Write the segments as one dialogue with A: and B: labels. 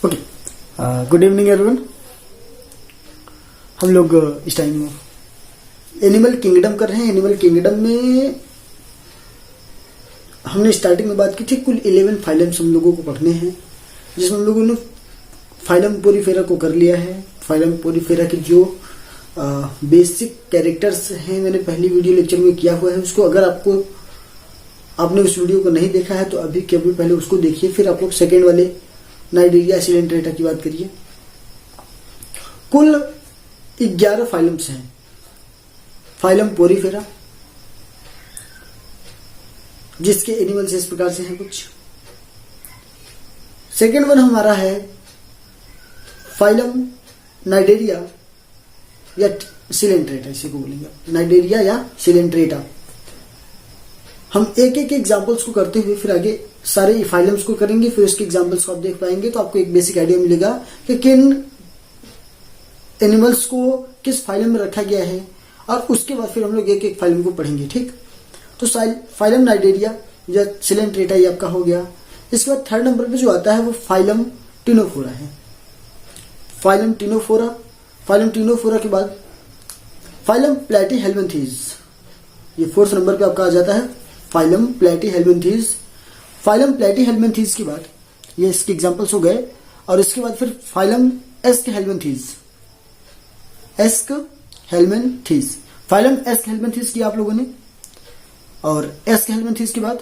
A: Okay, good evening everyone. हम लोग इस टाइम एनिमल किंगडम कर रहे हैं। एनिमल किंगडम में हमने स्टार्टिंग में बात की थी कुल 11 फाइलम्स हम लोगों को पढ़ने हैं, जिसमें हम लोगों ने फाइलम पोरीफेरा को कर लिया है। फाइलम पोरीफेरा के जो बेसिक कैरेक्टर्स हैं मैंने पहली वीडियो लेक्चर में किया हुआ है, उसको अगर आपने उस वीडियो को नहीं देखा है तो अभी के अभी पहले उसको देखिए, फिर आप लोग सेकेंड वाले नाइडेरिया सिलेंट्रेटा की बात करिए। कुल 11 फाइलम्स हैं। फाइलम पोरीफेरा, जिसके एनिमल्स इस प्रकार से हैं कुछ। सेकेंड वन हमारा है फाइलम नाइडेरिया या सिलेंट्रेटा, इसी को बोलेंगे नाइडेरिया या सिलेंट्रेटा। हम एक एक एग्जांपल्स को करते हुए फिर आगे सारे फाइलम्स को करेंगे, फिर उसके एग्जांपल्स को आप देख पाएंगे तो आपको एक बेसिक आइडिया मिलेगा कि किन एनिमल्स को किस फाइलम में रखा गया है, और उसके बाद फिर हम लोग एक एक फाइलम को पढ़ेंगे। ठीक, तो फाइलम नाइडेरिया या सिलेंट्रेटा ये आपका हो गया। इसके बाद थर्ड नंबर पे जो आता है वो फाइलम टिनोफोरा है। फाइलम टिनोफोरा के बाद फाइलम प्लेटीहेल्मिन्थीज, ये फोर्थ नंबर पे आपका आ जाता है फाइलम प्लेटीहेल्मिन्थीज। फाइलम प्लेटीहेल्मिन्थीज के बाद ये इसके एग्जांपल्स हो गए, और इसके बाद फिर फाइलम एस्कहेल्मिन्थीज। फाइलम एस्कहेल्मिन्थीज किया आप लोगों ने, और एस्कहेल्मिन्थीज के बाद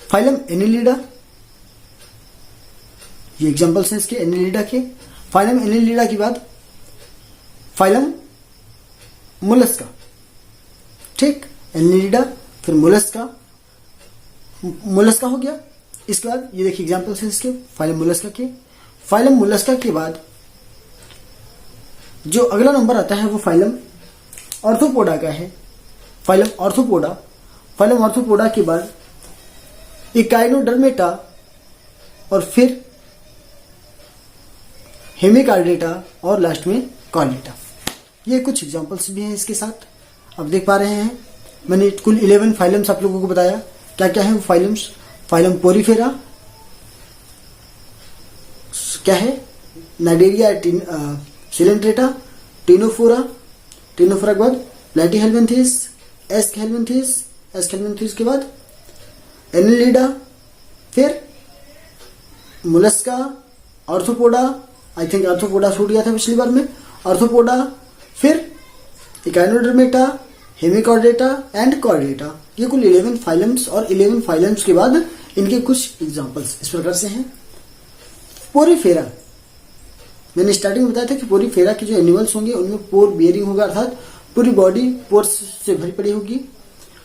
A: फाइलम एनिलिडा, ये एग्जांपल्स हैं इसके एनिलिडा के। फाइलम एनिलिडा के बाद फाइलम मोलस्का। ठीक, एनिलिडा फिर मोलस्का हो गया। इसके बाद ये देखिए एग्जांपल्स हैं इसके फाइलम मोलस्का के। फाइलम मोलस्का के बाद जो अगला नंबर आता है वो फाइलम ऑर्थोपोडा का है। फाइलम ऑर्थोपोडा के बाद इकाइनोडर्मेटा, और फिर हेमिकार्डेटा, और लास्ट में कॉर्डेटा। ये कुछ एग्जांपल्स भी हैं इसके साथ, आप देख पा रहे हैं। मैंने कुल 11 फाइलम्स आप लोगों को बताया। क्या क्या है वो फाइलम्स? फाइलम पोरीफेरा क्या है, नाइडेरिया सिलेंट्रेटा, टिनोफोरा के बाद प्लेटीहेल्मिन्थीज, एस्कहेल्मिन्थीज के बाद एनिलिडा, फिर Mollusca, arthropoda, I think arthropoda छूट गया था पिछली बार में, ऑर्थोपोडा, फिर इकाइनोडर्मेटा, हेमिकॉर्डेटा एंड कॉर्डेटा। ये कुल 11 फाइलम्स, और 11 फाइलम्स के बाद इनके कुछ एग्जांपल्स इस प्रकार से हैं। पोरीफेरा, मैंने स्टार्टिंग में बताया था कि पोरीफेरा के जो एनिमल्स होंगे उनमें पोर बियरिंग होगा, अर्थात पूरी बॉडी पोर्स से भरी पड़ी होगी।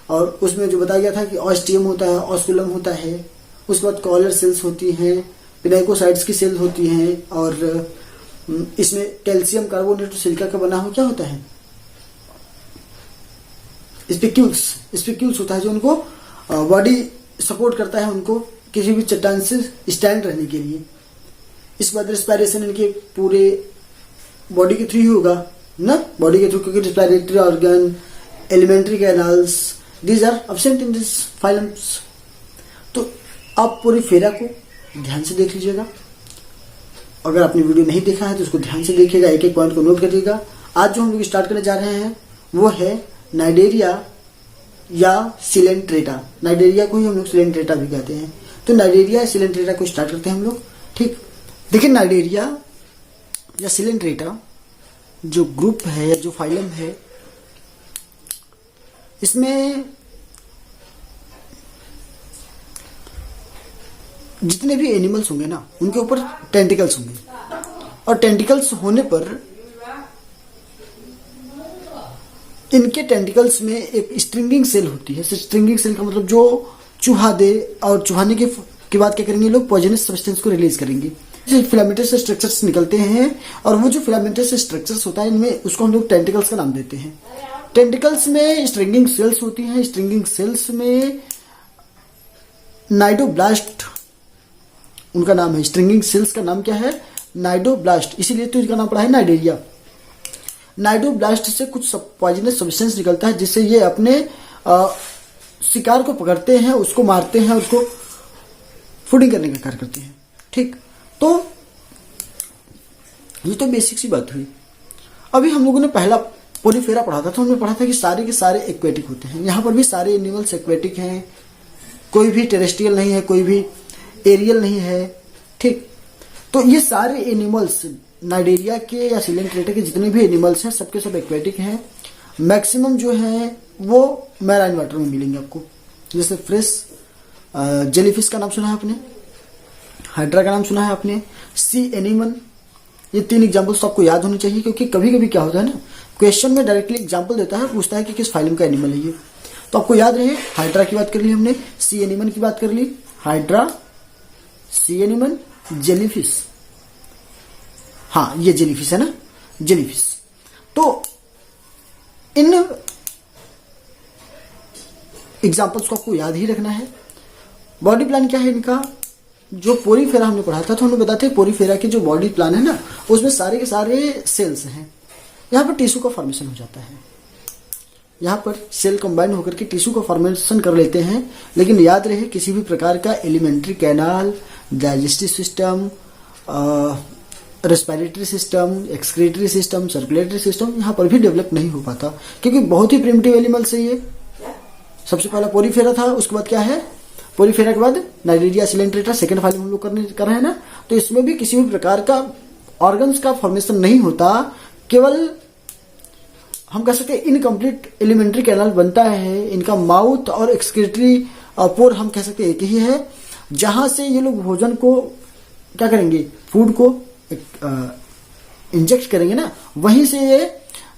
A: और उसमें जो बताया गया था कि ऑस्टियम होता है, ऑस्कुलम होता है, उसके बाद कॉलर सेल्स होती हैं, पिनाइकोसाइट्स की सेल्स होती हैं, और इसमें कैल्शियम कार्बोनेट सिलिका का बना हुआ क्या होता है, स्पिक्यूल्स होता है, जो उनको बॉडी सपोर्ट करता है उनको किसी भी चट्टान से स्टैंड रहने के लिए। इसके बाद रेस्पिरेशन इनके पूरे बॉडी के थ्रू ही होगा ना, बॉडी के थ्रू, क्योंकि respiratory organ, elementary canals, these are absent in this phylums. तो आप पोरीफेरा को ध्यान से देख लीजिएगा। अगर आपने वीडियो नहीं देखा है तो उसको ध्यान से देखिएगा, एक एक पॉइंट को नोट करिएगा। आज जो हम लोग स्टार्ट करने जा रहे हैं वो है नाइडेरिया या सिलेंट्रेटा। नाइडेरिया को ही हम लोग सिलेंट्रेटा भी कहते हैं। तो नाइडेरिया या सिलेंट्रेटा को स्टार्ट करते हैं हम लोग। ठीक, देखिए नाइडेरिया या सिलेंट्रेटा जो ग्रुप है या जो फाइलम है, इसमें जितने भी एनिमल्स होंगे ना उनके ऊपर टेंटिकल्स होंगे, और टेंटिकल्स होने पर इनके टेंटिकल्स में एक स्ट्रिंगिंग सेल होती है। स्ट्रिंगिंग सेल का मतलब जो चूहा दे, और चूहाने के बाद क्या करेंगे लोग, पॉइजनस सब्सटेंस को रिलीज करेंगे। जो फिलामेंटस स्ट्रक्चर्स निकलते हैं, और वो जो फिलामेंटस स्ट्रक्चर्स होता है इनमें, उसको हम लोग टेंटिकल्स का नाम देते हैं। टेंटिकल्स में स्ट्रिंगिंग सेल्स होती हैं। स्ट्रिंगिंग सेल्स में नाइडोब्लास्ट उनका नाम है। स्ट्रिंगिंग सेल्स का नाम क्या है, नाइडोब्लास्ट, इसीलिए तो इसका नाम पड़ा है नाइडेरिया। नाइडोब्लास्ट से कुछ पॉइजनस सब्सटेंस निकलता है, जिससे ये अपने शिकार को पकड़ते हैं, उसको मारते हैं, उसको फूडिंग करने का कार्य करते हैं। ठीक, तो ये तो बेसिक सी बात हुई। अभी हम लोगों ने पहला पोरीफेरा पढ़ा था, तो हमने पढ़ा था कि सारे के सारे एक्वेटिक होते हैं। यहाँ पर भी सारे एनिमल्स एक्वेटिक हैं, कोई भी टेरेस्ट्रियल नहीं है, कोई भी एरियल नहीं है। ठीक, तो ये सारे एनिमल्स नाइडेरिया के या सिलेंट्रेटा के जितने भी एनिमल्स हैं सबके सब एक्वेटिक हैं। मैक्सिमम जो है वो मैराइन वाटर में मिलेंगे आपको, जैसे फ्रेश जेलीफिश का नाम सुना है आपने, हाइड्रा का नाम सुना है आपने, सी एनिमल। ये 3 एग्जाम्पल्स तो आपको याद होने चाहिए, क्योंकि कभी कभी क्या होता है ना, क्वेश्चन में डायरेक्टली एग्जाम्पल देता है, पूछता है कि किस फाइलम का एनिमल है ये, तो आपको याद रहे। हाइड्रा की बात कर ली हमने, सी एनिमल की बात कर ली, हाइड्रा, सी एनिमल, जेलीफिश। हाँ, ये जेलीफिश है ना, जेलीफिश। तो इन एग्जाम्पल्स को आपको याद ही रखना है। बॉडी प्लान क्या है इनका, जो पोरीफेरा हमने पढ़ा था तो हमने बताते हैं पोरीफेरा के जो बॉडी प्लान है ना, उसमें सारे के सारे सेल्स हैं। यहाँ पर टिश्यू का फॉर्मेशन हो जाता है, यहाँ पर सेल कंबाइन होकर के टिश्यू का फॉर्मेशन कर लेते हैं। लेकिन याद रहे, किसी भी प्रकार का alimentary canal, digestive system, respiratory system, excretory system, circulatory system यहाँ पर भी डेवलप नहीं हो पाता, क्योंकि बहुत ही प्रिमिटिव एनिमल्स है ये। सबसे पहला पोरीफेरा था, उसके बाद क्या है, पोरीफेरा के बाद नाइडेरिया सिलेंट्रेटा, सेकंड फाइलम हम लोग कर रहे हैं ना, तो इसमें भी किसी भी प्रकार का ऑर्गन्स का फॉर्मेशन नहीं होता, केवल हम कह सकते हैं इनकम्प्लीट एलिमेंट्री कैनाल बनता है। इनका माउथ और एक्सक्रीटरी पोर हम कह सकते हैं एक ही है, जहां से ये लोग भोजन को क्या करेंगे, फूड को इंजेक्ट करेंगे ना, वहीं से ये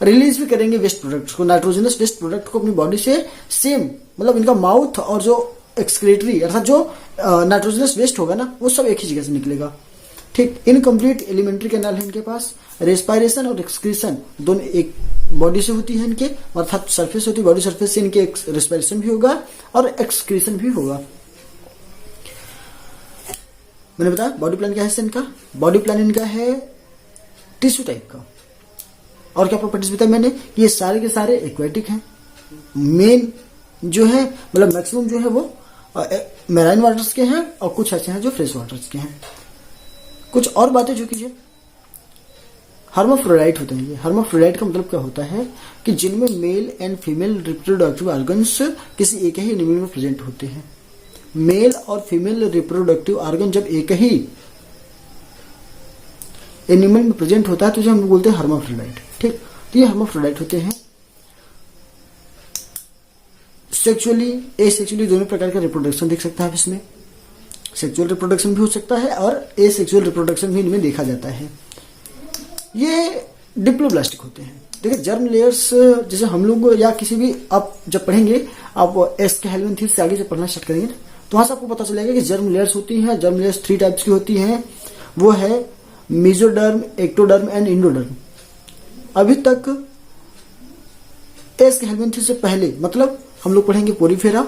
A: रिलीज भी करेंगे वेस्ट प्रोडक्ट को, नाइट्रोजनस वेस्ट प्रोडक्ट को अपनी बॉडी से। सेम मतलब इनका माउथ और जो एक्सक्रीटरी अर्थात जो नाइट्रोजनस वेस्ट होगा ना, वो सब एक ही जगह से निकलेगा। ठीक, इनकम्प्लीट एलिमेंट्री कैनाल है इनके पास। रेस्पिरेशन और एक्सक्रीशन दोनों एक बॉडी से होती है इनके, अर्थात सरफेस होती है, बॉडी सरफेस से इनके रेस्पिरेशन भी होगा और एक्सक्रीशन भी होगा। मैंने बताया बॉडी प्लान क्या है इनका, बॉडी प्लान इनका है टिश्यू टाइप का। और क्या प्रॉपर्टीज बताया मैंने, ये सारे के सारे एक्वेटिक हैं। मेन जो है मतलब मैक्सिमम जो है वो मैराइन वाटर्स के हैं, और कुछ ऐसे हैं जो फ्रेश वाटर्स के हैं। कुछ और बातें जो कीजिए, हर्माफ्रोडाइट होते हैं ये। हर्माफ्रोडाइट का मतलब क्या होता है कि जिनमें male and female reproductive organs किसी एक ही एनिमल में प्रेजेंट होते हैं। मेल और फीमेल रिप्रोडक्टिव ऑर्गन जब एक ही एनिमल में प्रेजेंट होता है तो हम बोलते हैं हर्माफ्रोडाइट। ठीक, तो ये हर्माफ्रोडाइट होते हैं। सेक्सुअली एसेक्सुअली दोनों प्रकार का रिप्रोडक्शन देख सकता है आप इसमें। सेक्सुअल रिप्रोडक्शन भी हो सकता है और एसेक्सुअल रिप्रोडक्शन भी इनमें देखा जाता है। ये डिप्लोब्लास्टिक होते हैं। देखिए जर्म लेयर्स जैसे हम लोग या किसी भी आप जब पढ़ेंगे, आप एस के हेल्मेंथीस से आगे जब पढ़ना स्टार्ट करेंगे तो वहां से आपको पता चलेगा कि जर्म लेयर्स होती हैं। जर्म लेयर्स 3 टाइप्स की होती हैं, वो है मेसोडर्म, एक्टोडर्म एंड इंडोडर्म। अभी तक एस के हेल्मेंथीस से पहले मतलब हम लोग पढ़ेंगे पोरीफेरा,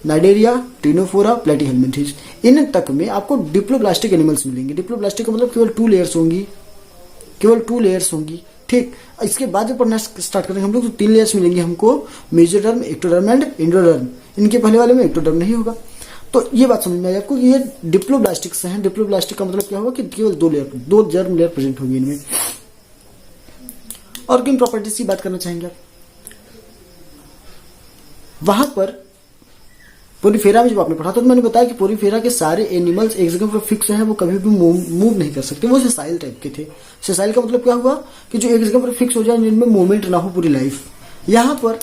A: नाइडेरिया, ट्रिनोफोरा, प्लेटीहेल्मिन्थीस। इन तक में आपको डिप्लोब्लास्टिक एनिमल्स मिलेंगे। डिप्लोब्लास्टिक का मतलब केवल 2 लेयर्स होंगी, केवल 2 लेयर्स होंगी। ठीक, इसके बाद जब पढ़ना स्टार्ट करेंगे हम लोग तो 3 लेयर्स मिलेंगे हमको, मेसोडर्म, एक्टोडर्म एंड इंडोडर्म। इनके पहले वाले में एक्टोडर्म नहीं होगा। तो ये बात समझ में आई आपको कि ये डिप्लोब्लास्टिक्स हैं। डिप्लोब्लास्टिक का मतलब क्या होगा कि केवल 2 लेयर, 2 जर्म लेयर प्रेजेंट होगी इनमें। और किन प्रॉपर्टीज की बात करना चाहेंगे आप? वहां पर पोरीफेरा में जब आपने पढ़ा था तो मैंने बताया कि पोरीफेरा के सारे एनिमल्स एक जगह पर फिक्स हैं, वो कभी भी मूव नहीं कर सकते। वो सेसाइल टाइप के थे। सेसाइल का मतलब क्या हुआ कि जो एक जगह पर फिक्स हो जाए, जिनमें मूवमेंट ना हो पूरी लाइफ। यहाँ पर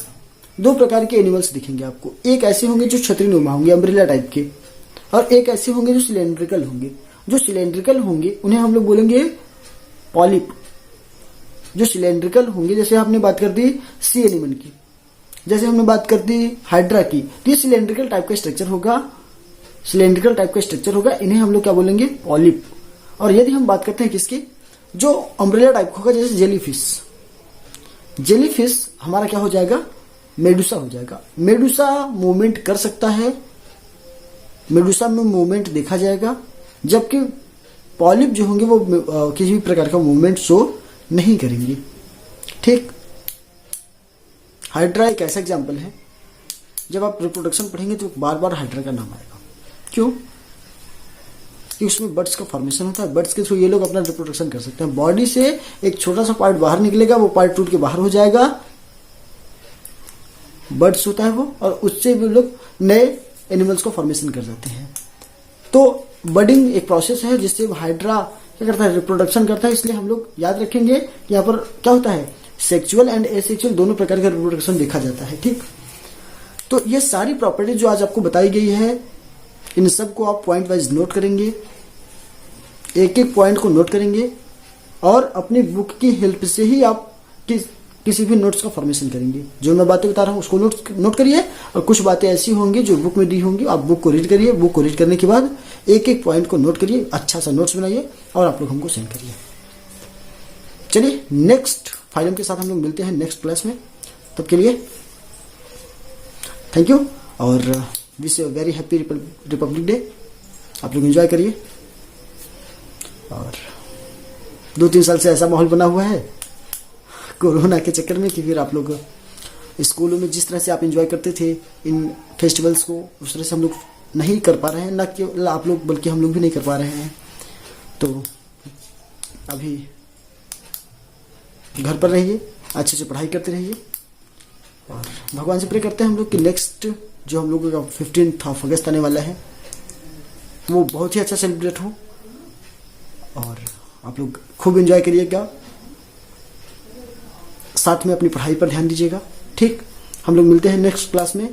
A: 2 प्रकार के एनिमल्स दिखेंगे आपको। एक ऐसे होंगे जो छतरीनुमा होंगे, अम्ब्रेला टाइप के, और एक ऐसे होंगे जो सिलेंड्रिकल होंगे। जो सिलेंड्रिकल होंगे उन्हें हम लोग बोलेंगे पॉलिप। जो सिलेंड्रिकल होंगे, जैसे आपने बात कर दी सी एनिमल की, जैसे हमने बात कर दी हाइड्रा की, तो ये सिलेंड्रिकल टाइप का स्ट्रक्चर होगा। सिलेंड्रिकल टाइप का स्ट्रक्चर होगा, इन्हें हम लोग क्या बोलेंगे? पॉलिप। और यदि हम बात करते हैं किसकी, जो अम्ब्रेला टाइप होगा, जैसे जेलीफिश। जेलीफिश हमारा क्या हो जाएगा? मेडुसा हो जाएगा। मेडुसा मूवमेंट कर सकता है, मेडुसा में मूवमेंट देखा जाएगा, जबकि पॉलिप जो होंगे वो किसी भी प्रकार का मूवमेंट शो नहीं करेंगे। ठीक, हाइड्रा एक ऐसा एग्जाम्पल है, जब आप रिप्रोडक्शन पढ़ेंगे तो बार बार हाइड्रा का नाम आएगा। क्यों? कि उसमें बर्ड्स का फॉर्मेशन होता है। बर्ड्स के थ्रू ये लोग अपना रिप्रोडक्शन कर सकते हैं। बॉडी से एक छोटा सा पार्ट बाहर निकलेगा, वो पार्ट टूट के बाहर हो जाएगा, बर्ड्स होता है वो, और उससे भी लोग नए एनिमल्स को फॉर्मेशन कर देते हैं। तो बर्डिंग एक प्रोसेस है जिससे हाइड्रा क्या करता है, रिप्रोडक्शन करता है। इसलिए हम लोग याद रखेंगे कि यहाँ पर क्या होता है, सेक्सुअल एंड एसेक्सुअल दोनों प्रकार का रिप्रोडक्शन देखा जाता है। ठीक, तो ये सारी प्रॉपर्टी जो आज आपको बताई गई है, इन सब को आप पॉइंट वाइज नोट करेंगे, एक एक पॉइंट को नोट करेंगे, और अपनी बुक की हेल्प से ही आप किसी भी नोट्स का फॉर्मेशन करेंगे। जो मैं बातें बता रहा हूँ उसको नोट करिए, और कुछ बातें ऐसी होंगी जो बुक में दी होंगी, आप बुक को रीड करिए। बुक को रीड करने के बाद एक एक पॉइंट को नोट करिए, अच्छा सा नोट्स बनाइए, और आप लोग हमको सेंड करिए। चलिए नेक्स्ट फाइलम के साथ हम लोग मिलते हैं नेक्स्ट क्लास में। तब के लिए थैंक यू, और wish you very happy Republic day. आप लोग एंजॉय करिए। और 2-3 साल से ऐसा माहौल बना हुआ है कोरोना के चक्कर में कि फिर आप लोग स्कूलों में जिस तरह से आप एंजॉय करते थे इन फेस्टिवल्स को, उस तरह से हम लोग नहीं कर पा रहे हैं। ना केवल आप लोग बल्कि हम लोग भी नहीं कर पा रहे हैं। तो अभी घर पर रहिए, अच्छे से पढ़ाई करते रहिए, और भगवान से प्रे करते हैं हम लोग कि नेक्स्ट जो हम लोगों का 15 अगस्त आने वाला है वो बहुत ही अच्छा सेलिब्रेट हो, और आप लोग खूब एंजॉय करिएगा, साथ में अपनी पढ़ाई पर ध्यान दीजिएगा। ठीक, हम लोग मिलते हैं नेक्स्ट क्लास में,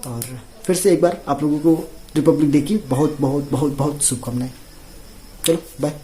A: और फिर से एक बार आप लोगों को रिपब्लिक डे की बहुत बहुत बहुत बहुत शुभकामनाएं। चलो बाय।